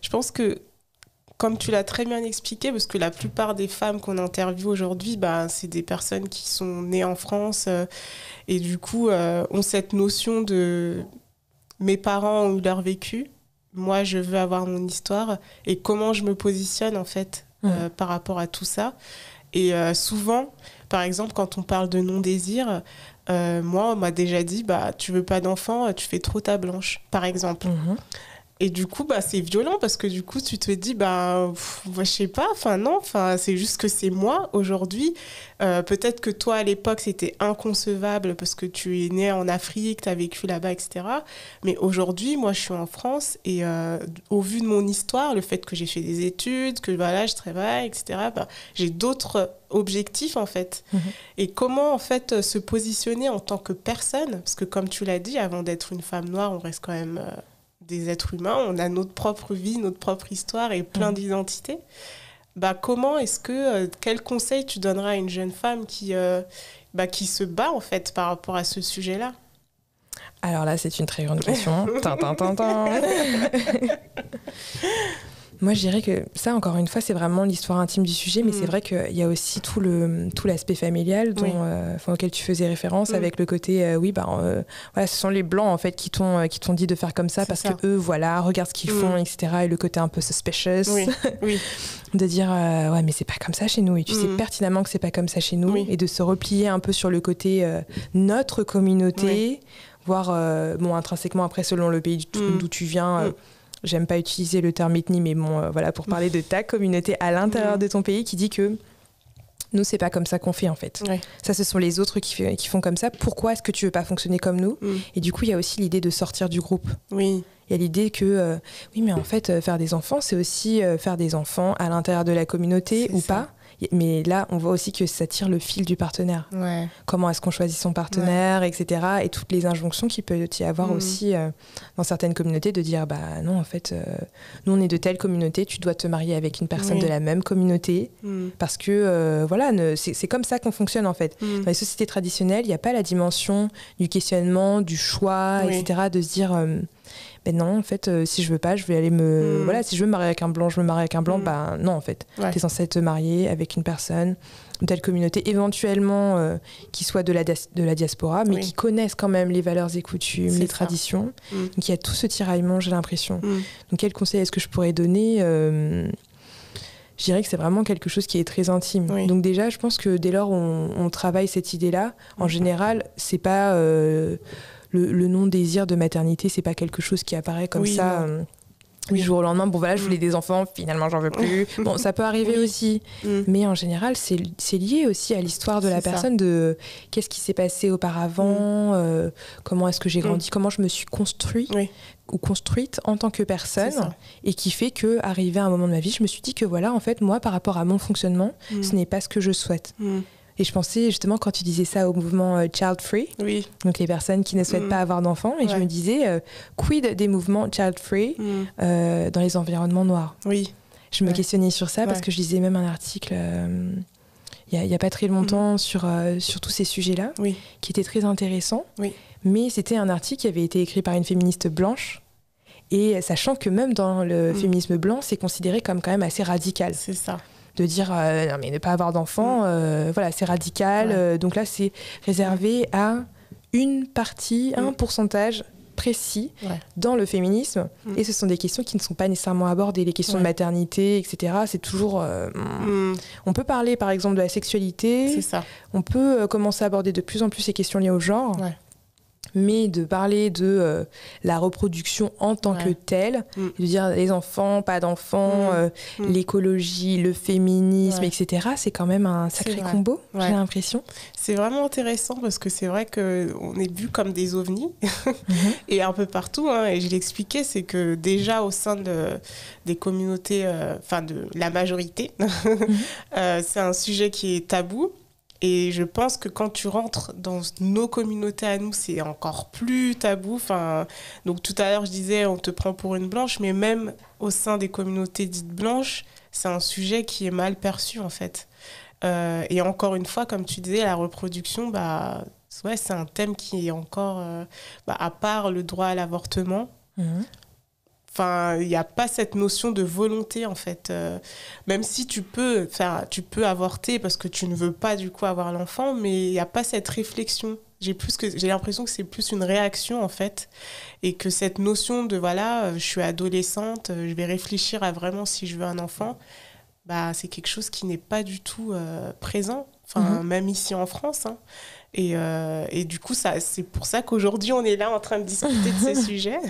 Je pense que, comme tu l'as très bien expliqué, parce que la plupart des femmes qu'on interviewe aujourd'hui, bah, c'est des personnes qui sont nées en France et du coup ont cette notion de mes parents ont eu leur vécu, moi je veux avoir mon histoire et comment je me positionne en fait par rapport à tout ça. Et souvent, par exemple, quand on parle de non-désir, moi on m'a déjà dit bah, tu veux pas d'enfant, tu fais trop ta blanche, par exemple. Et du coup, bah, c'est violent parce que du coup, tu te dis, bah, je sais pas, non, c'est juste que c'est moi aujourd'hui. Peut-être que toi, à l'époque, c'était inconcevable parce que tu es né en Afrique, tu as vécu là-bas, etc. Mais aujourd'hui, moi, je suis en France et au vu de mon histoire, le fait que j'ai fait des études, que voilà, je travaille, etc., bah, j'ai d'autres objectifs, en fait. Et comment, en fait, se positionner en tant que personne, parce que comme tu l'as dit, avant d'être une femme noire, on reste quand même... des êtres humains, on a notre propre vie, notre propre histoire et plein d'identités. Bah, comment est-ce que, quel conseil tu donneras à une jeune femme qui se bat en fait par rapport à ce sujet-là? Alors là, c'est une très grande question. Moi, je dirais que ça, encore une fois, c'est vraiment l'histoire intime du sujet, mais c'est vrai qu'il y a aussi tout l'aspect familial auquel tu faisais référence, avec le côté, voilà, ce sont les Blancs, en fait, qui t'ont dit de faire comme ça, parce que eux, voilà, regarde ce qu'ils font, etc. Et le côté un peu suspicious, de dire, ouais, mais c'est pas comme ça chez nous, et tu sais pertinemment que c'est pas comme ça chez nous, et de se replier un peu sur le côté notre communauté, voire, intrinsèquement, après, selon le pays d'où tu viens... J'aime pas utiliser le terme ethnie, mais voilà, pour parler de ta communauté à l'intérieur de ton pays, qui dit que nous, c'est pas comme ça qu'on fait, en fait. Ça, ce sont les autres qui font comme ça. Pourquoi est-ce que tu veux pas fonctionner comme nous? Et du coup, il y a aussi l'idée de sortir du groupe. Il y a l'idée que, oui, mais en fait, faire des enfants, c'est aussi faire des enfants à l'intérieur de la communauté ou pas. Mais là, on voit aussi que ça tire le fil du partenaire. Comment est-ce qu'on choisit son partenaire, etc. Et toutes les injonctions qu'il peut y avoir aussi dans certaines communautés, de dire, bah non, en fait, nous, on est de telle communauté, tu dois te marier avec une personne de la même communauté, parce que, voilà, c'est comme ça qu'on fonctionne, en fait. Dans les sociétés traditionnelles, il n'y a pas la dimension du questionnement, du choix, etc., de se dire... ben non, en fait, si je veux pas, je vais aller voilà, si je veux me marier avec un blanc, je me marie avec un blanc. Ben non, en fait. T'es censé te marier avec une personne de telle communauté, éventuellement qui soit de la diaspora, mais qui connaissent quand même les valeurs et coutumes, les traditions. Donc il y a tout ce tiraillement, j'ai l'impression. Donc quel conseil est-ce que je pourrais donner je dirais que c'est vraiment quelque chose qui est très intime. Donc déjà, je pense que dès lors où on travaille cette idée-là, en général, c'est pas... Le non-désir de maternité, c'est pas quelque chose qui apparaît comme ça du jour au lendemain. Bon voilà, je voulais des enfants, finalement j'en veux plus. Bon, ça peut arriver aussi. Mais en général, c'est lié aussi à l'histoire de la personne, de qu'est-ce qui s'est passé auparavant, comment est-ce que j'ai grandi, comment je me suis construit ou construite en tant que personne, et qui fait que, arrivé à un moment de ma vie, je me suis dit que voilà, en fait, moi, par rapport à mon fonctionnement, ce n'est pas ce que je souhaite. Et je pensais justement, quand tu disais ça, au mouvement Child Free, donc les personnes qui ne souhaitent pas avoir d'enfants, et je me disais, quid des mouvements Child Free dans les environnements noirs. Je me questionnais sur ça parce que je lisais même un article il y a pas très longtemps sur tous ces sujets-là, qui était très intéressant, mais c'était un article qui avait été écrit par une féministe blanche, et sachant que même dans le féminisme blanc, c'est considéré comme quand même assez radical. C'est ça. De dire non mais ne pas avoir d'enfants, voilà, c'est radical, donc là c'est réservé à une partie, un pourcentage précis dans le féminisme, et ce sont des questions qui ne sont pas nécessairement abordées, les questions de maternité, etc. C'est toujours on peut parler par exemple de la sexualité, on peut commencer à aborder de plus en plus ces questions liées au genre, mais de parler de la reproduction en tant que telle, de dire les enfants, pas d'enfants, l'écologie, le féminisme, etc., c'est quand même un sacré combo, j'ai l'impression. C'est vraiment intéressant parce que c'est vrai qu'on est vu comme des ovnis, et un peu partout, et je l'expliquais, c'est que déjà au sein des communautés, de la majorité, c'est un sujet qui est tabou. Et je pense que quand tu rentres dans nos communautés à nous, c'est encore plus tabou. Donc tout à l'heure, je disais, on te prend pour une blanche, mais même au sein des communautés dites blanches, c'est un sujet qui est mal perçu, en fait. Et encore une fois, comme tu disais, la reproduction, c'est un thème qui est encore, à part le droit à l'avortement, Enfin, il n'y a pas cette notion de volonté, en fait. Même si tu peux avorter parce que tu ne veux pas, du coup, avoir l'enfant, mais il n'y a pas cette réflexion. J'ai l'impression que c'est plus une réaction, en fait. Et que cette notion de, voilà, je suis adolescente, je vais réfléchir à vraiment si je veux un enfant, bah, c'est quelque chose qui n'est pas du tout présent. Enfin, même ici en France. Hein. Et du coup, c'est pour ça qu'aujourd'hui, on est là en train de discuter de ces sujets.